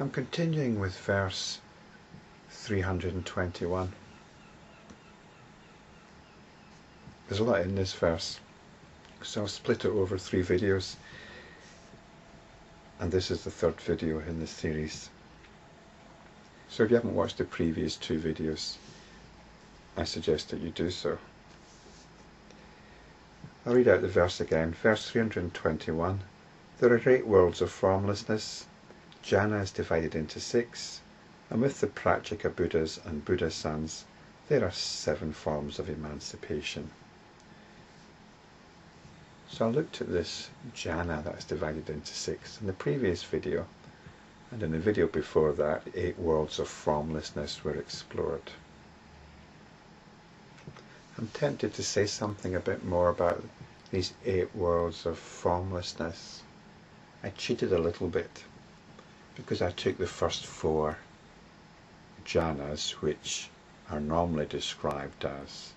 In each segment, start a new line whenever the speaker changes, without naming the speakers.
I'm continuing with verse 321. There's a lot in this verse, so I'll split it over 3 videos, and this is the 3rd video in this series. So if you haven't watched the previous 2 videos, I suggest that you do so. I'll read out the verse again. Verse 321. There are 8 worlds of formlessness. Dhyana is divided into 6, and with the Pratyekabuddhas and Buddha-sons, there are 7 forms of emancipation. So I looked at this Dhyana that's divided into 6 in the previous video, and in the video before that, 8 worlds of formlessness were explored. I'm tempted to say something a bit more about these 8 worlds of formlessness. I cheated a little bit because I took the first 4 jhanas, which are normally described as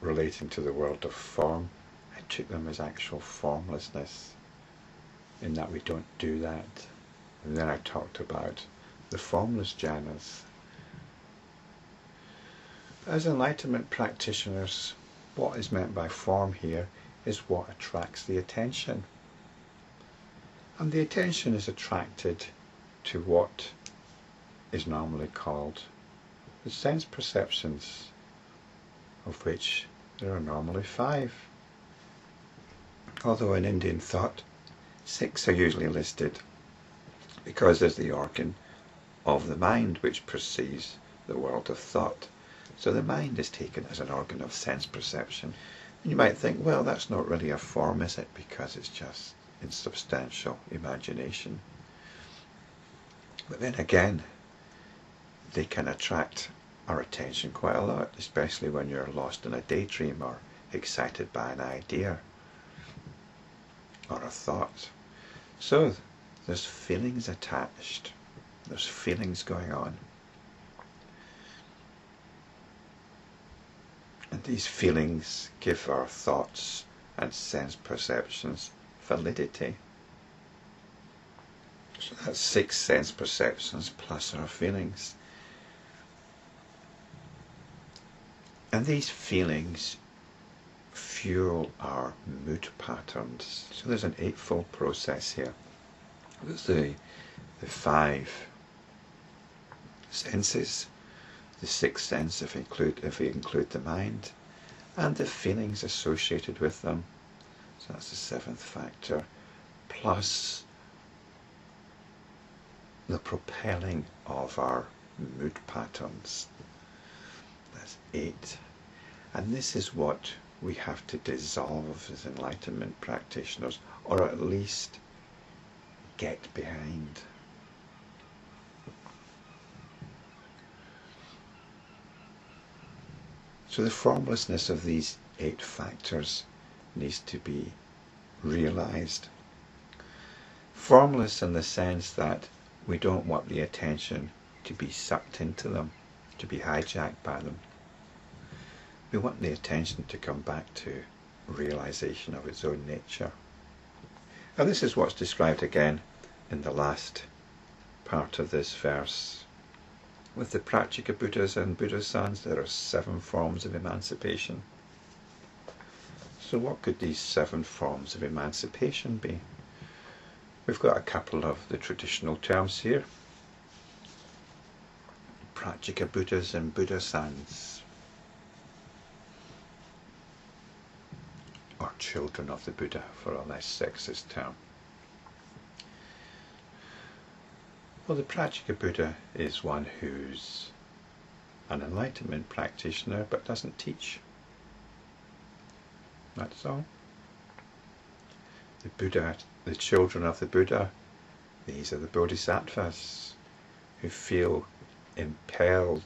relating to the world of form. I took them as actual formlessness, in that we don't do that. And then I talked about the formless jhanas. As enlightenment practitioners, what is meant by form here is what attracts the attention. And the attention is attracted to what is normally called the sense perceptions, of which there are normally 5. Although in Indian thought, 6 are usually listed, because there's the organ of the mind which perceives the world of thought. So the mind is taken as an organ of sense perception. And you might think, well, that's not really a form, is it? Because it's just insubstantial imagination. But then again, they can attract our attention quite a lot, especially when you're lost in a daydream or excited by an idea or a thought. So there's feelings attached. There's feelings going on. And these feelings give our thoughts and sense perceptions validity. So that's 6 sense perceptions plus our feelings. And these feelings fuel our mood patterns. So there's an 8-fold process here. There's the 5 senses, the 6th sense if we include the mind, and the feelings associated with them. So that's the 7th factor, plus the propelling of our mood patterns. That's 8. And this is what we have to dissolve as enlightenment practitioners, or at least get behind. So the formlessness of these 8 factors needs to be realized. Formless in the sense that we don't want the attention to be sucked into them, to be hijacked by them. We want the attention to come back to realization of its own nature. Now this is what's described again in the last part of this verse. With the Pratyekabuddhas and Buddha-sons, there are 7 forms of emancipation. So what could these 7 forms of emancipation be? We've got a couple of the traditional terms here. Pratyekabuddhas and Buddha-sons, or children of the Buddha, for a less sexist term. Well, the Pratyekabuddha is one who's an enlightenment practitioner but doesn't teach. That's all. The Buddha, the children of the Buddha, these are the Bodhisattvas who feel impelled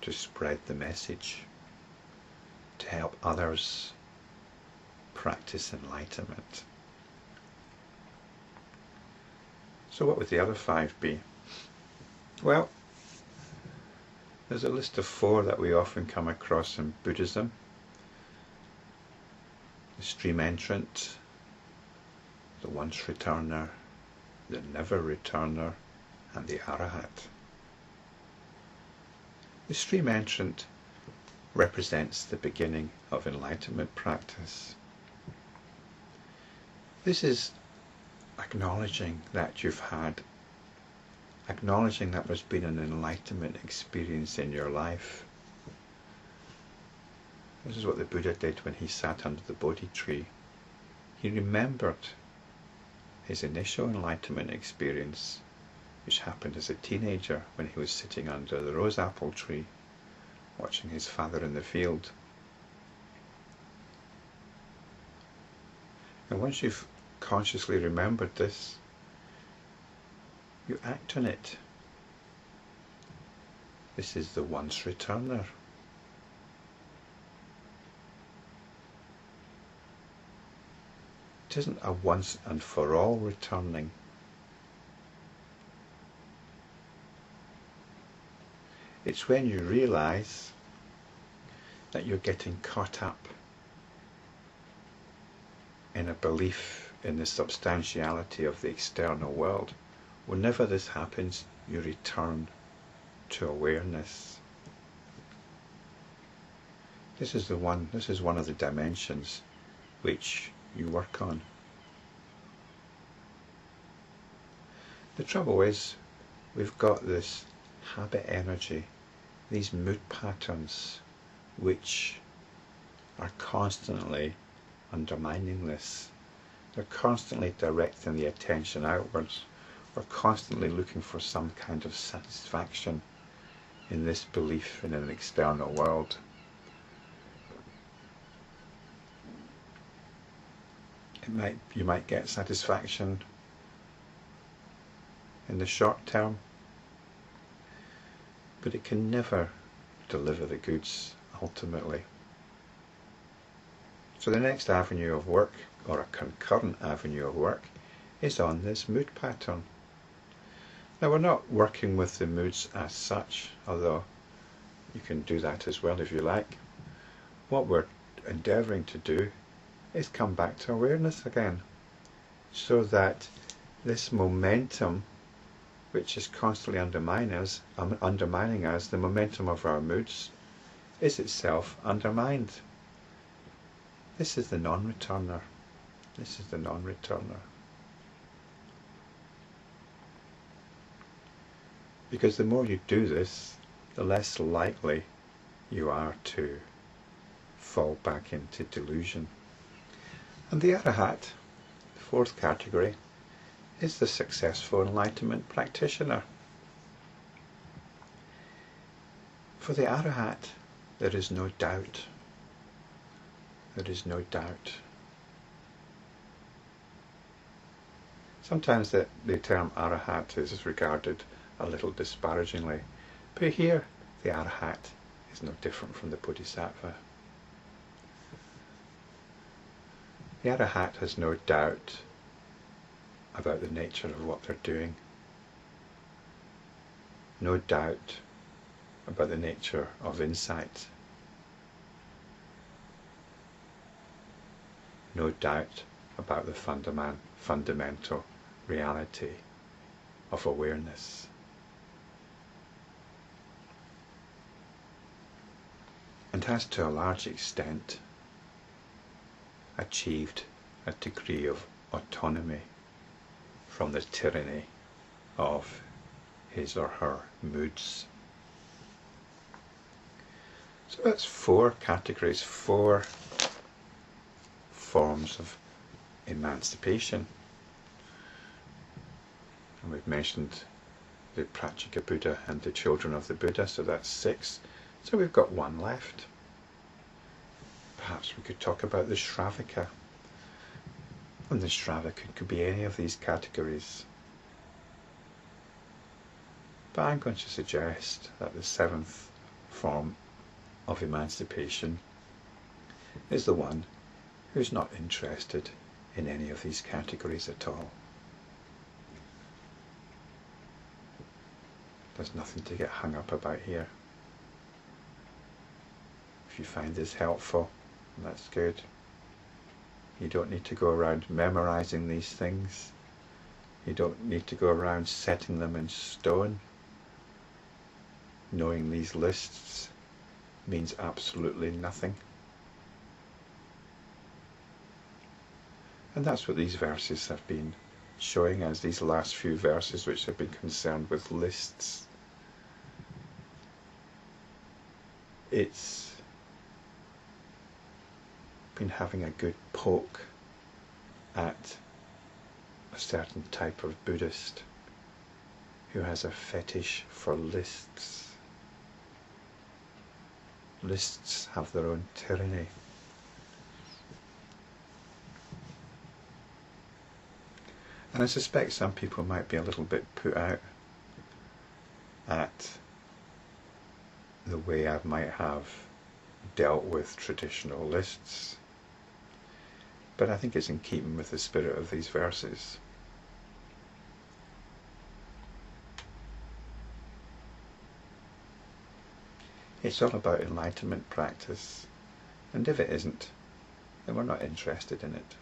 to spread the message, to help others practice enlightenment. So what would the other 5 be? Well, there's a list of 4 that we often come across in Buddhism. The stream-entrant, the once-returner, the never-returner, and the Arahat. The stream-entrant represents the beginning of enlightenment practice. This is acknowledging that acknowledging that there's been an enlightenment experience in your life. This is what the Buddha did when he sat under the Bodhi tree. He remembered his initial enlightenment experience, which happened as a teenager when he was sitting under the rose apple tree, watching his father in the field. And once you've consciously remembered this, you act on it. This is the once returner. It isn't a once and for all returning. It's when you realize that you're getting caught up in a belief in the substantiality of the external world. Whenever this happens, you return to awareness. This is one of the dimensions which you work on. The trouble is, we've got this habit energy, these mood patterns, which are constantly undermining this. They're constantly directing the attention outwards. We're constantly looking for some kind of satisfaction in this belief in an external world. You might get satisfaction in the short term, but it can never deliver the goods ultimately. So the next avenue of work, or a concurrent avenue of work, is on this mood pattern. Now, we're not working with the moods as such, although you can do that as well if you like. What we're endeavouring to do is come back to awareness again, so that this momentum, which is constantly undermining us, the momentum of our moods, is itself undermined. This is the non-returner. This is the non-returner. Because the more you do this, the less likely you are to fall back into delusion. And the Arahat, the fourth category, is the successful enlightenment practitioner. For the Arahat, there is no doubt. There is no doubt. Sometimes the term Arahat is regarded a little disparagingly, but here the Arahat is no different from the Bodhisattva. The Arahat has no doubt about the nature of what they're doing, no doubt about the nature of insight, no doubt about the fundamental reality of awareness. And has to a large extent achieved a degree of autonomy from the tyranny of his or her moods. So that's 4 categories, 4 forms of emancipation. And we've mentioned the Pratyekabuddha and the children of the Buddha, so that's 6. So we've got 1 left. Perhaps we could talk about the Shravaka. And the Shravaka could be any of these categories. But I'm going to suggest that the 7th form of emancipation is the one who's not interested in any of these categories at all. There's nothing to get hung up about here. If you find this helpful, that's good. You don't need to go around memorizing these things. You don't need to go around setting them in stone. Knowing these lists means absolutely nothing. And that's what these verses have been showing us, these last few verses which have been concerned with lists. It's been having a good poke at a certain type of Buddhist who has a fetish for lists. Lists have their own tyranny. And I suspect some people might be a little bit put out at the way I might have dealt with traditional lists. But I think it's in keeping with the spirit of these verses. It's all about enlightenment practice, and if it isn't, then we're not interested in it.